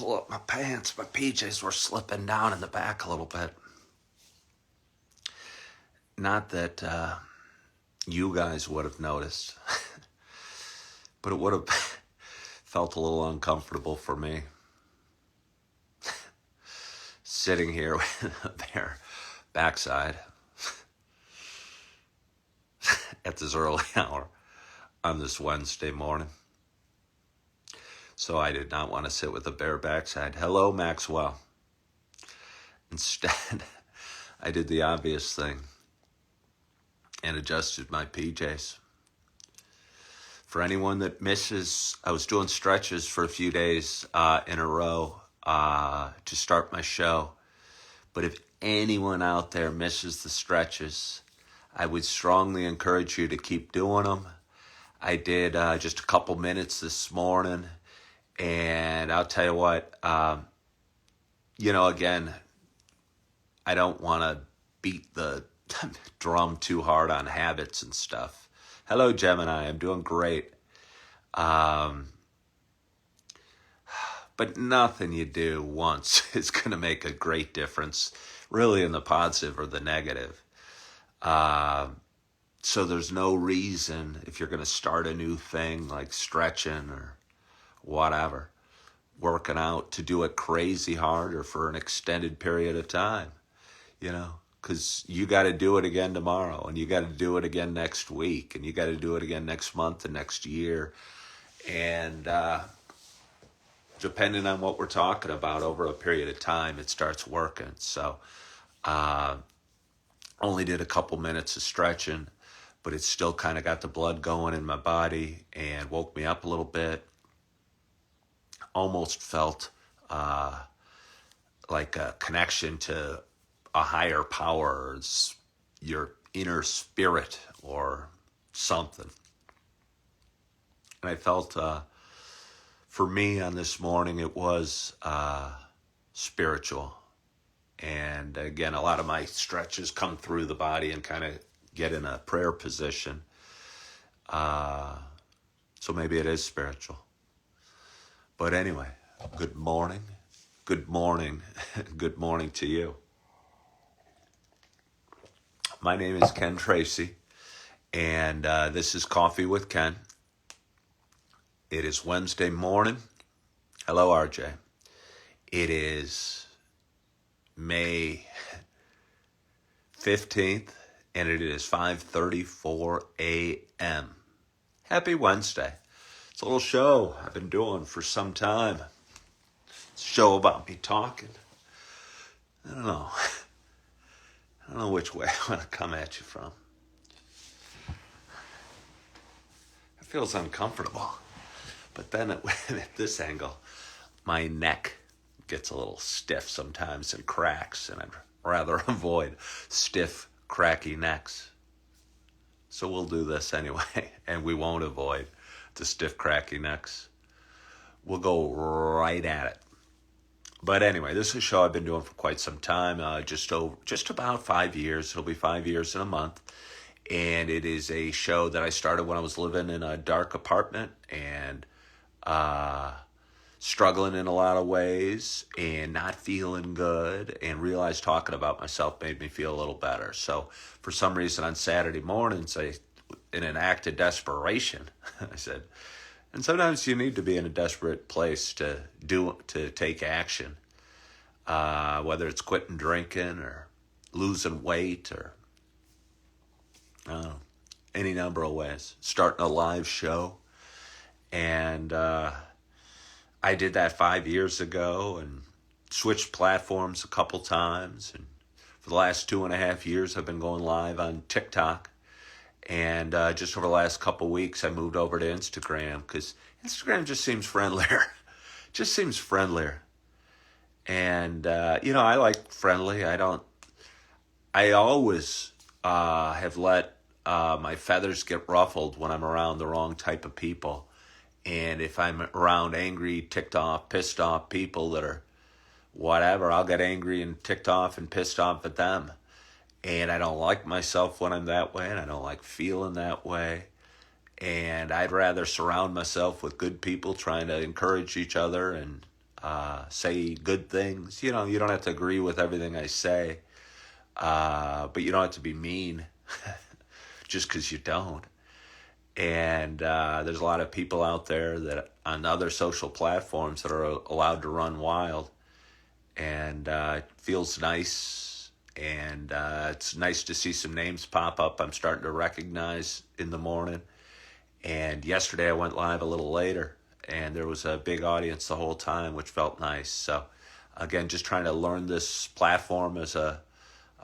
pull up my pants. My PJs were slipping down in the back a little bit. Not that you guys would have noticed, but it would have felt a little uncomfortable for me. Sitting here with a bare backside at this early hour on this Wednesday morning. So I did not want to sit with a bare backside. Hello, Maxwell. Instead, I did the obvious thing and adjusted my PJs. For anyone that misses, I was doing stretches for a few days in a row to start my show. But if anyone out there misses the stretches, I would strongly encourage you to keep doing them. I did just a couple minutes this morning, and I'll tell you what, again, I don't want to beat the drum too hard on habits and stuff. Hello, Gemini. I'm doing great. But nothing you do once is going to make a great difference, really, in the positive or the negative. So there's no reason, if you're going to start a new thing like stretching or whatever, working out, to do it crazy hard or for an extended period of time, because you got to do it again tomorrow, and you got to do it again next week, and you got to do it again next month and next year. And depending on what we're talking about, over a period of time, it starts working. So only did a couple minutes of stretching, but it still kind of got the blood going in my body and woke me up a little bit. Almost felt like a connection to a higher power, your inner spirit or something. And I felt, for me on this morning, it was spiritual. And again, a lot of my stretches come through the body and kind of get in a prayer position. So maybe it is spiritual. But anyway, good morning. Good morning. Good morning to you. My name is Ken Tracy, and this is Coffee with Ken. It is Wednesday morning. Hello, RJ. It is May 15th, and it is 5:34 a.m. Happy Wednesday. It's a little show I've been doing for some time. It's a show about me talking. I don't know which way I want to come at you from. It feels uncomfortable. But then at this angle, my neck gets a little stiff sometimes and cracks, and I'd rather avoid stiff, cracky necks. So we'll do this anyway, and we won't avoid the stiff, cracky necks. We'll go right at it. But anyway, this is a show I've been doing for quite some time, just about 5 years. It'll be 5 years in a month. And it is a show that I started when I was living in a dark apartment and struggling in a lot of ways and not feeling good, and realized talking about myself made me feel a little better. So for some reason on Saturday mornings, in an act of desperation, I said, and sometimes you need to be in a desperate place to take action, whether it's quitting drinking or losing weight or any number of ways. Starting a live show. And I did that 5 years ago and switched platforms a couple times. And for the last 2.5 years, I've been going live on TikTok. And just over the last couple weeks, I moved over to Instagram because Instagram just seems friendlier. And, I like friendly. I always have let my feathers get ruffled when I'm around the wrong type of people. And if I'm around angry, ticked off, pissed off people that are whatever, I'll get angry and ticked off and pissed off at them. And I don't like myself when I'm that way, and I don't like feeling that way. And I'd rather surround myself with good people trying to encourage each other and say good things. You know, you don't have to agree with everything I say, but you don't have to be mean just because you don't. And there's a lot of people out there that on other social platforms that are allowed to run wild, and it feels nice. And it's nice to see some names pop up I'm starting to recognize in the morning. And yesterday I went live a little later, and there was a big audience the whole time, which felt nice. So again, just trying to learn this platform as a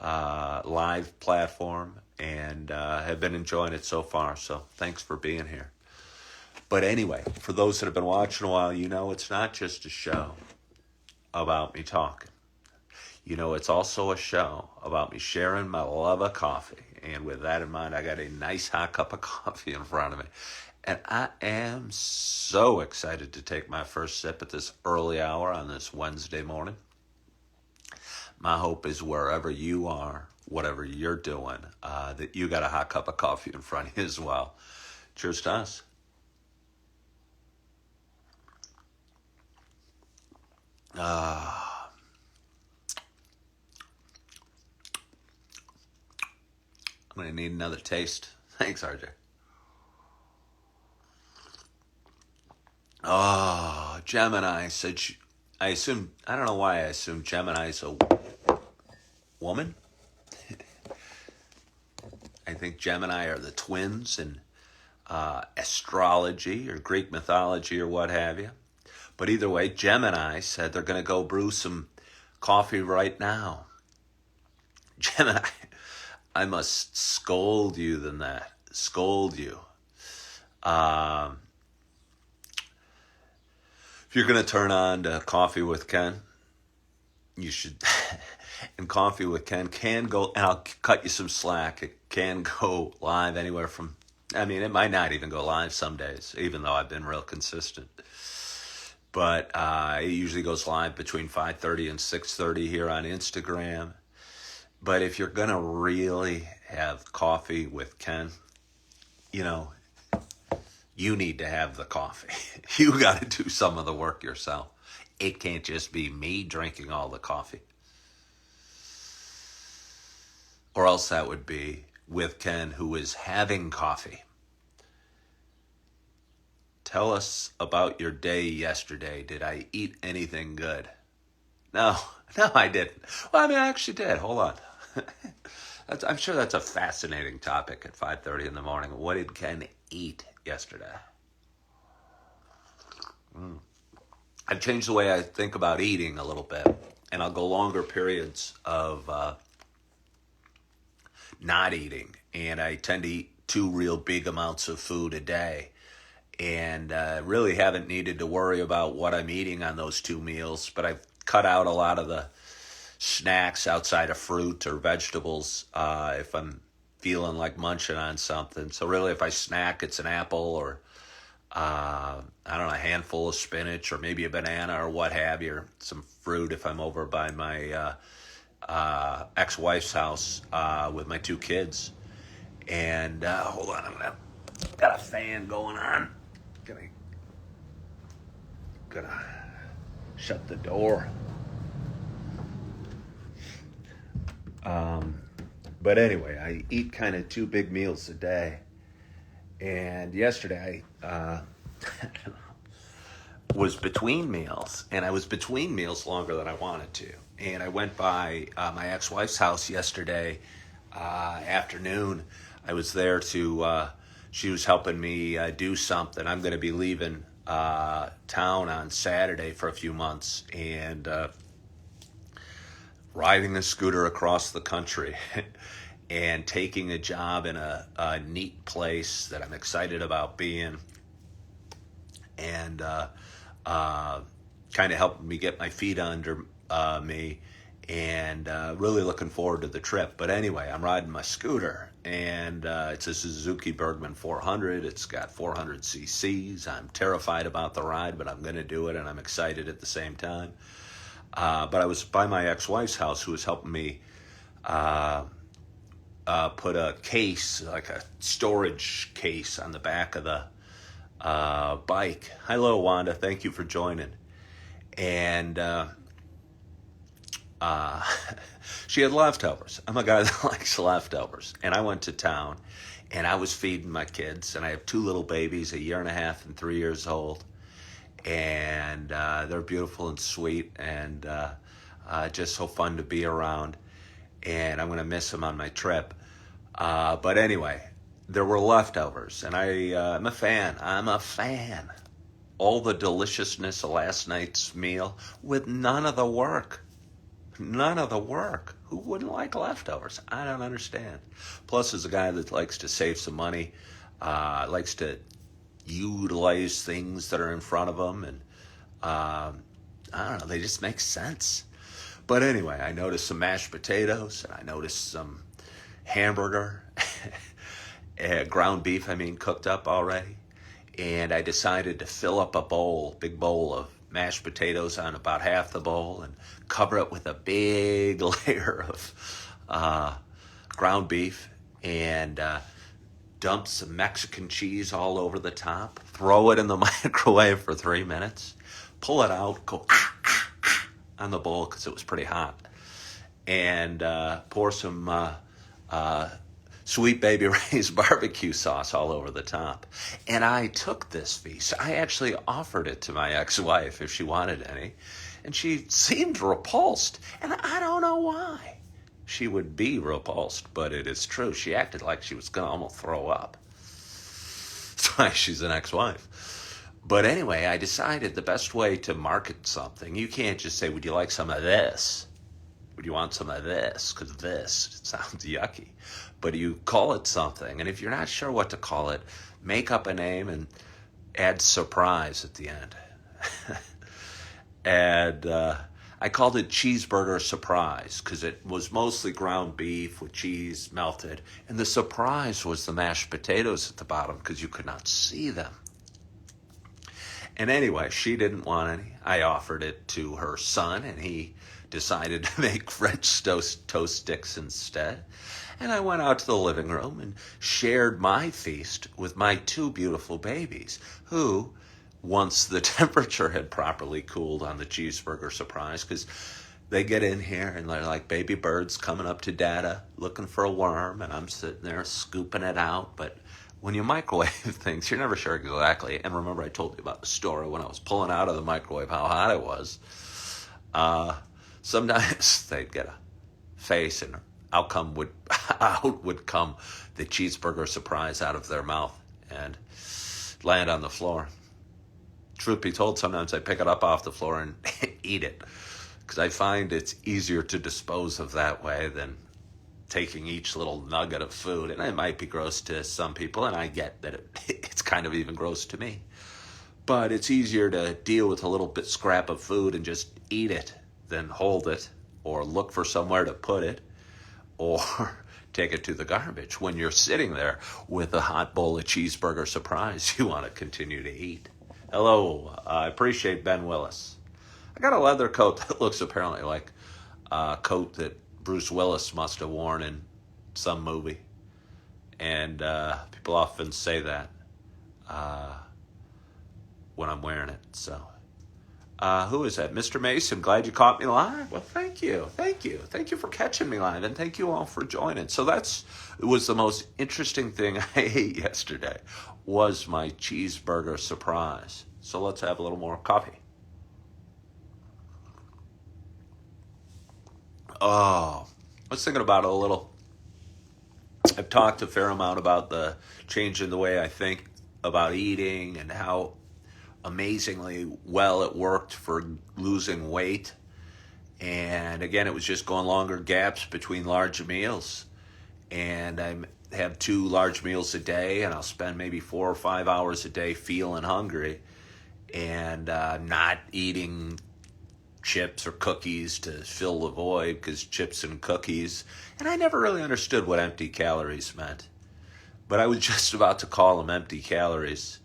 live platform, and have been enjoying it so far. So thanks for being here. But anyway, for those that have been watching a while, you know it's not just a show about me talking. You know, it's also a show about me sharing my love of coffee. And with that in mind, I got a nice hot cup of coffee in front of me. And I am so excited to take my first sip at this early hour on this Wednesday morning. My hope is wherever you are, whatever you're doing, that you got a hot cup of coffee in front of you as well. Cheers to us. I'm going to need another taste. Thanks, RJ. Oh, Gemini said I don't know why I assume Gemini's a woman. I think Gemini are the twins in astrology or Greek mythology or what have you. But either way, Gemini said they're going to go brew some coffee right now. Gemini, I must scold you than that. Scold you. If you're going to turn on to Coffee with Ken, you should. And Coffee with Ken can go, and I'll cut you some slack. It can go live anywhere from, it might not even go live some days, even though I've been real consistent. But it usually goes live between 5:30 and 6:30 here on Instagram. But if you're going to really have Coffee with Ken, you know, you need to have the coffee. You got to do some of the work yourself. It can't just be me drinking all the coffee. Or else that would be with Ken, who is having coffee. Tell us about your day yesterday. Did I eat anything good? No, I didn't. Well, I actually did. Hold on. I'm sure that's a fascinating topic at 5:30 in the morning. What did Ken eat yesterday? I've changed the way I think about eating a little bit, and I'll go longer periods of not eating, and I tend to eat 2 real big amounts of food a day, and really haven't needed to worry about what I'm eating on those 2 meals, but I've cut out a lot of the snacks outside of fruit or vegetables if I'm feeling like munching on something. So really, if I snack, it's an apple or a handful of spinach or maybe a banana or what have you, or some fruit if I'm over by my ex-wife's house with my 2 kids. And hold on, got a fan going on. Gonna shut the door. But anyway, I eat kind of 2 big meals a day. And yesterday I was between meals, and I was between meals longer than I wanted to. And I went by my ex-wife's house yesterday afternoon. I was there she was helping me do something. I'm going to be leaving town on Saturday for a few months, and riding a scooter across the country and taking a job in a neat place that I'm excited about being, and kind of helping me get my feet under me, and really looking forward to the trip. But anyway, I'm riding my scooter, and it's a Suzuki Bergman 400. It's got 400 cc's. I'm terrified about the ride, but I'm going to do it, and I'm excited at the same time. But I was by my ex-wife's house, who was helping me put a case, like a storage case, on the back of the bike. Hello, Wanda. Thank you for joining. And uh, she had leftovers. I'm a guy that likes leftovers. And I went to town, and I was feeding my kids. And I have two little babies, 1.5 and 3 years old. And they're beautiful and sweet, and just so fun to be around. And I'm going to miss them on my trip. But anyway, there were leftovers, and I'm a fan. I'm a fan. All the deliciousness of last night's meal with none of the work. None of the work. Who wouldn't like leftovers? I don't understand. Plus, as a guy that likes to save some money, likes to utilize things that are in front of them, and I don't know, they just make sense. But anyway, I noticed some mashed potatoes, and I noticed some hamburger, ground beef, cooked up already. And I decided to fill up a big bowl of mashed potatoes on about half the bowl and cover it with a big layer of ground beef, and dump some Mexican cheese all over the top, throw it in the microwave for 3 minutes, pull it out, go on the bowl because it was pretty hot, and pour some Sweet Baby Ray's barbecue sauce all over the top. And I took this feast. I actually offered it to my ex-wife if she wanted any, and she seemed repulsed, and I don't know why she would be repulsed, but it is true. She acted like she was going to almost throw up. That's why she's an ex-wife. But anyway, I decided the best way to market something, you can't just say, would you like some of this? Would you want some of this? Because this sounds yucky. But you call it something. And if you're not sure what to call it, make up a name and add surprise at the end. And I called it Cheeseburger Surprise because it was mostly ground beef with cheese melted. And the surprise was the mashed potatoes at the bottom because you could not see them. And anyway, she didn't want any. I offered it to her son, and he decided to make French toast sticks instead. And I went out to the living room and shared my feast with my two beautiful babies, who, once the temperature had properly cooled on the Cheeseburger Surprise, because they get in here and they're like baby birds coming up to dada, looking for a worm, and I'm sitting there scooping it out. But when you microwave things, you're never sure exactly. And remember, I told you about the story when I was pulling out of the microwave, how hot it was. Sometimes they'd get a face, and out would come the Cheeseburger Surprise out of their mouth and land on the floor. Truth be told, sometimes I pick it up off the floor and eat it, because I find it's easier to dispose of that way than taking each little nugget of food. And it might be gross to some people, and I get that it's kind of even gross to me. But it's easier to deal with a little bit scrap of food and just eat it than hold it or look for somewhere to put it or take it to the garbage. When you're sitting there with a hot bowl of Cheeseburger Surprise, you want to continue to eat. Hello, I appreciate Ben Willis. I got a leather coat that looks apparently like a coat that Bruce Willis must have worn in some movie. And people often say that when I'm wearing it. So, who is that? Mr. Mason, glad you caught me live. Well, thank you. Thank you. Thank you for catching me live, and thank you all for joining. So it was the most interesting thing I ate yesterday, was my Cheeseburger Surprise. So let's have a little more coffee. Oh, I was thinking about it a little. I've talked a fair amount about the change in the way I think about eating and how amazingly well it worked for losing weight. And again, it was just going longer gaps between large meals. And I have 2 large meals a day, and I'll spend maybe 4 or 5 hours a day feeling hungry and not eating chips or cookies to fill the void, because chips and cookies, and I never really understood what empty calories meant, but I was just about to call them empty calories.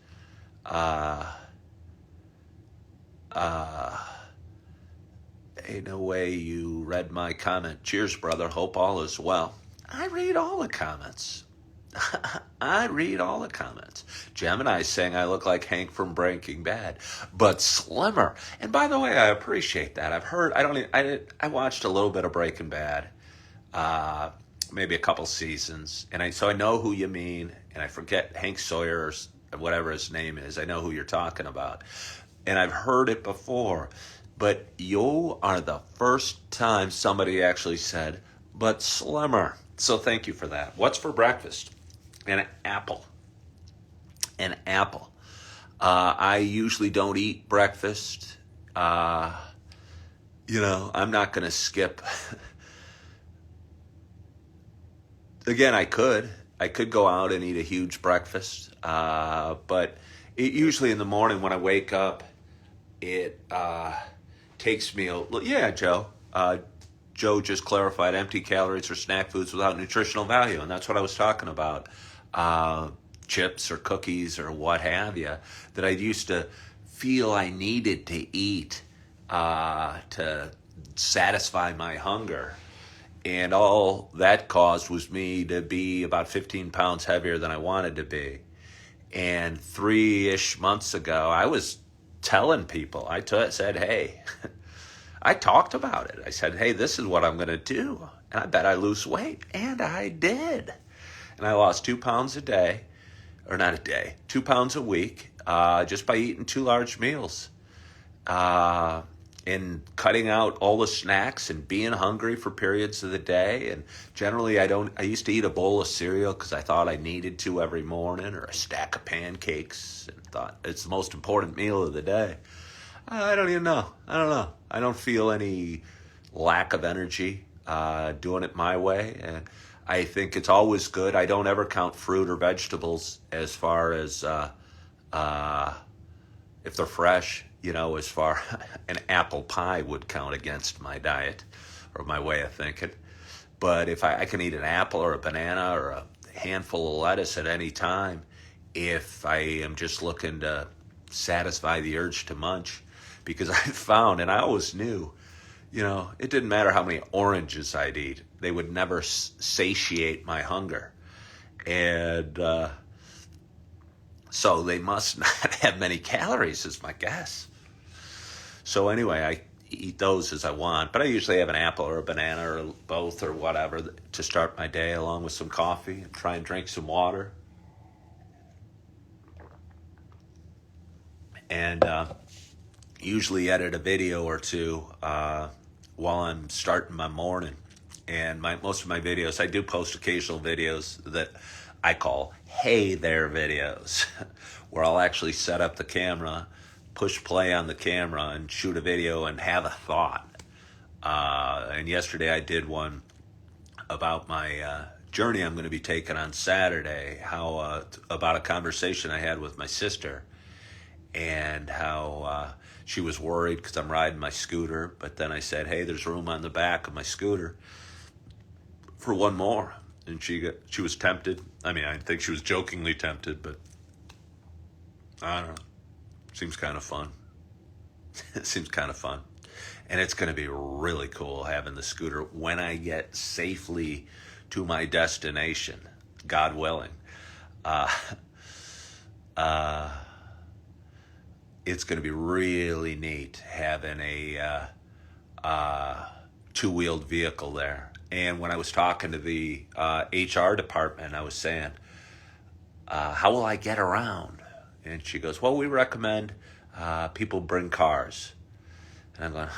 Ain't no way you read my comment. Cheers, brother. Hope all is well. I read all the comments. I read all the comments. Gemini's saying I look like Hank from Breaking Bad, but slimmer. And by the way, I appreciate that. I've heard. I watched a little bit of Breaking Bad, uh, maybe a couple seasons, and so I know who you mean. And I forget Hank Sawyer or whatever his name is. I know who you're talking about, and I've heard it before. But you are the first time somebody actually said, but slimmer. So thank you for that. What's for breakfast? An apple. An apple. I usually don't eat breakfast. I'm not going to skip. Again, I could. I could go out and eat a huge breakfast. But usually in the morning when I wake up, it takes me yeah, Joe. Joe just clarified empty calories or snack foods without nutritional value, and that's what I was talking about. Chips or cookies or what have you, that I used to feel I needed to eat to satisfy my hunger. And all that caused was me to be about 15 pounds heavier than I wanted to be. And 3-ish months ago, I was telling people, said, hey, I talked about it. I said, hey, this is what I'm going to do. And I bet I lose weight. And I did. And I lost 2 pounds a day, or not a day, 2 pounds a week, just by eating 2 large meals. And cutting out all the snacks and being hungry for periods of the day. And generally I used to eat a bowl of cereal because I thought I needed to every morning, or a stack of pancakes, and thought it's the most important meal of the day. I don't even know. I don't know. I don't feel any lack of energy doing it my way. And I think it's always good. I don't ever count fruit or vegetables as far as if they're fresh. As far an apple pie would count against my diet or my way of thinking. But if I can eat an apple or a banana or a handful of lettuce at any time, if I am just looking to satisfy the urge to munch, because I found, and I always knew, it didn't matter how many oranges I'd eat. They would never satiate my hunger. And so they must not have many calories is my guess. So anyway, I eat those as I want, but I usually have an apple or a banana or both or whatever to start my day, along with some coffee, and try and drink some water. And usually edit a video or two while I'm starting my morning. And most of my videos, I do post occasional videos that I call hey there videos, where I'll actually set up the camera, push play on the camera, and shoot a video and have a thought. And yesterday I did one about my journey I'm going to be taking on Saturday, about a conversation I had with my sister, and how she was worried because I'm riding my scooter. But then I said, hey, there's room on the back of my scooter for one more. And she was tempted. I mean, I think she was jokingly tempted, but I don't know. Seems kind of fun. It seems kind of fun. And it's going to be really cool having the scooter when I get safely to my destination, God willing. It's going to be really neat having a two-wheeled vehicle there. And when I was talking to the HR department, I was saying, how will I get around? And she goes, well, we recommend people bring cars. And I'm going,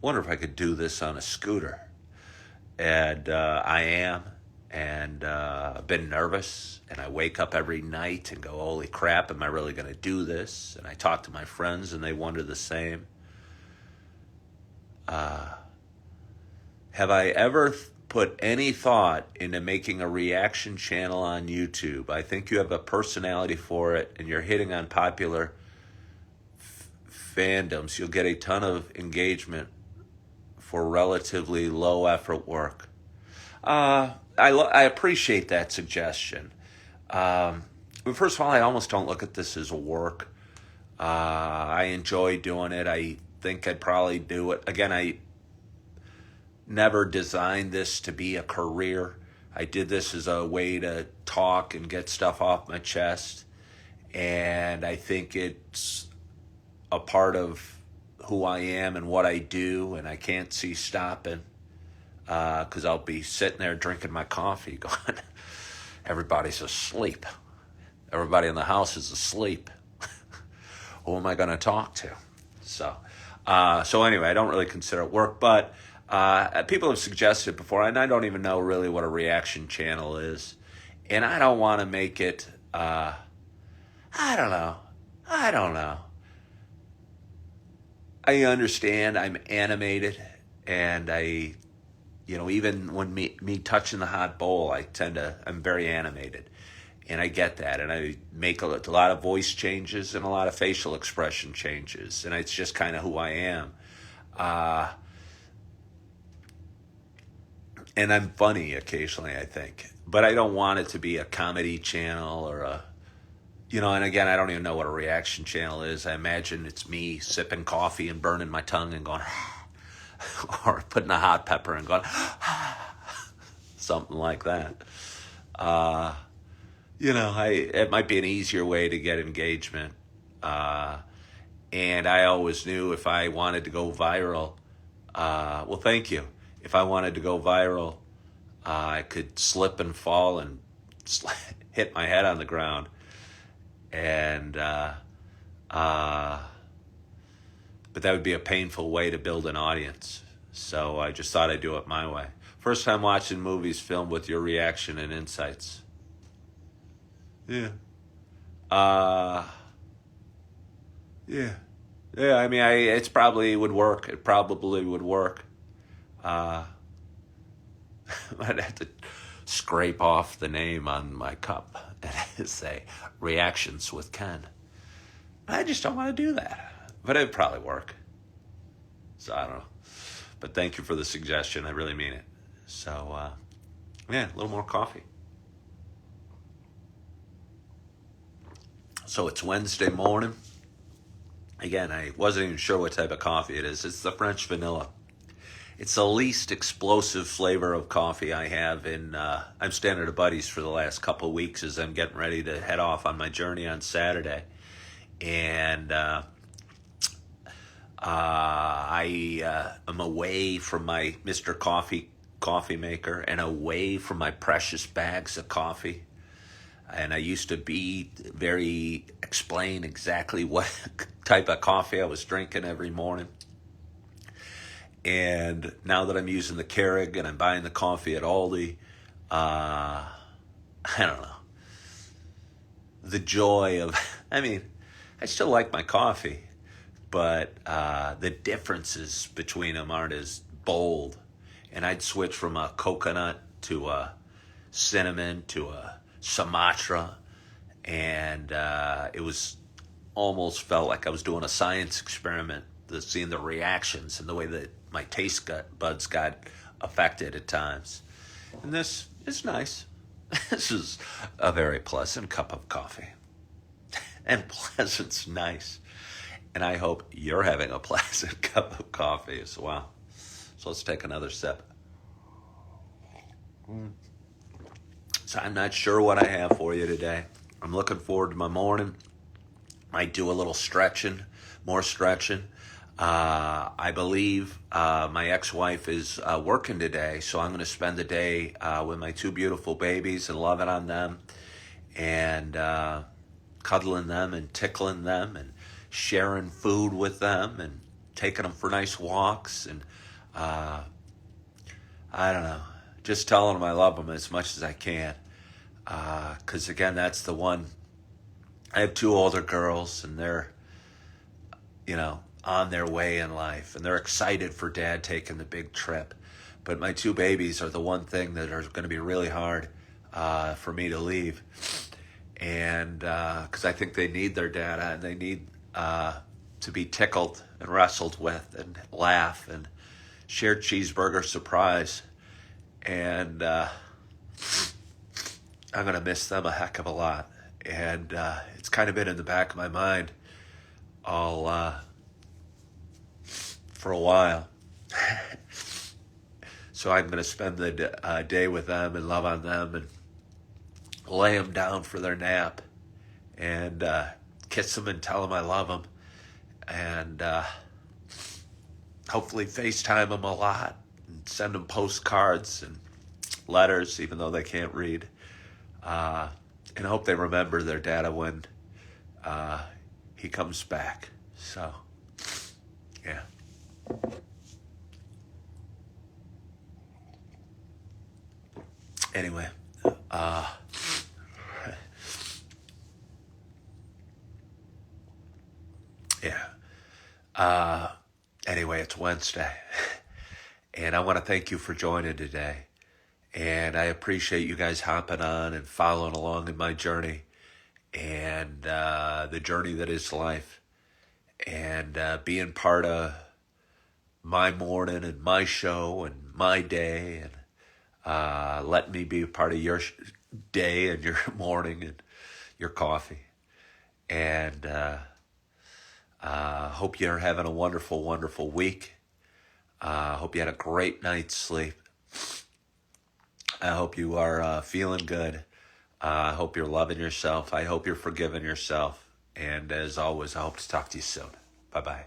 wonder if I could do this on a scooter. And I am. And I've been nervous. And I wake up every night and go, holy crap, am I really going to do this? And I talk to my friends and they wonder the same. Have I ever put any thought into making a reaction channel on YouTube? I think you have a personality for it, and you're hitting on popular fandoms. You'll get a ton of engagement for relatively low effort work. I appreciate that suggestion. First of all, I almost don't look at this as work. I enjoy doing it. I think I'd probably do it. Again, I never designed this to be a career. I did this as a way to talk and get stuff off my chest. And I think it's a part of who I am and what I do, and I can't see stopping because I'll be sitting there drinking my coffee going, everybody's asleep. Everybody in the house is asleep. Who am I going to talk to? So anyway, I don't really consider it work, but people have suggested before, and I don't even know really what a reaction channel is, and I don't want to make it. I don't know. I understand I'm animated, and even when me touching the hot bowl, I'm very animated. And I get that, and I make a lot of voice changes and a lot of facial expression changes, and it's just kind of who I am. And I'm funny occasionally, I think. But I don't want it to be a comedy channel or and again, I don't even know what a reaction channel is. I imagine it's me sipping coffee and burning my tongue and going, or putting a hot pepper and going, something like that. It might be an easier way to get engagement. And I always knew if I wanted to go viral, well, thank you. If I wanted to go viral, I could slip and fall and hit my head on the ground. And, but that would be a painful way to build an audience. So I just thought I'd do it my way. First time watching movies filmed with your reaction and insights. Yeah. Yeah. Yeah, I mean, it probably would work. It probably would work. I'd have to scrape off the name on my cup and say, Reactions with Ken. I just don't want to do that. But it'd probably work. So I don't know. But thank you for the suggestion. I really mean it. So, a little more coffee. So it's Wednesday morning. Again, I wasn't even sure what type of coffee it is. It's the French vanilla. It's the least explosive flavor of coffee I have I'm staying at a buddy's for the last couple of weeks as I'm getting ready to head off on my journey on Saturday. And I am away from my Mr. Coffee maker and away from my precious bags of coffee. And I used to explain exactly what type of coffee I was drinking every morning. And now that I'm using the Keurig and I'm buying the coffee at Aldi, I don't know. The joy of, I still like my coffee, but the differences between them aren't as bold. And I'd switch from a coconut to a cinnamon to a Sumatra, and it was almost felt like I was doing a science experiment, seeing the reactions and the way that my taste buds got affected at times. And this is nice. This is a very pleasant cup of coffee. And pleasant's nice. And I hope you're having a pleasant cup of coffee as well. So let's take another sip. So I'm not sure what I have for you today. I'm looking forward to my morning. Might do a little more stretching. I believe my ex-wife is working today, so I'm going to spend the day with my two beautiful babies and loving on them and cuddling them and tickling them and sharing food with them and taking them for nice walks and I don't know, just telling them I love them as much as I can. Because again, that's the one. I have two older girls and they're, on their way in life and they're excited for dad taking the big trip. But my two babies are the one thing that are going to be really hard for me to leave. And because I think they need their dad and they need to be tickled and wrestled with and laugh and shared cheeseburger surprise. And I'm going to miss them a heck of a lot. And it's kind of been in the back of my mind for a while. So I'm going to spend the day with them and love on them and lay them down for their nap and kiss them and tell them I love them. And hopefully FaceTime them a lot and send them postcards and letters, even though they can't read. And hope they remember their dada when he comes back. So, yeah. Anyway, yeah. Anyway, it's Wednesday. And I want to thank you for joining today. And I appreciate you guys hopping on and following along in my journey and the journey that is life. And being part of my morning and my show and my day, and let me be a part of your day and your morning and your coffee. And hope you're having a wonderful, wonderful week. Hope you had a great night's sleep. I hope you are feeling good. I hope you're loving yourself. I hope you're forgiving yourself. And as always, I hope to talk to you soon. Bye-bye.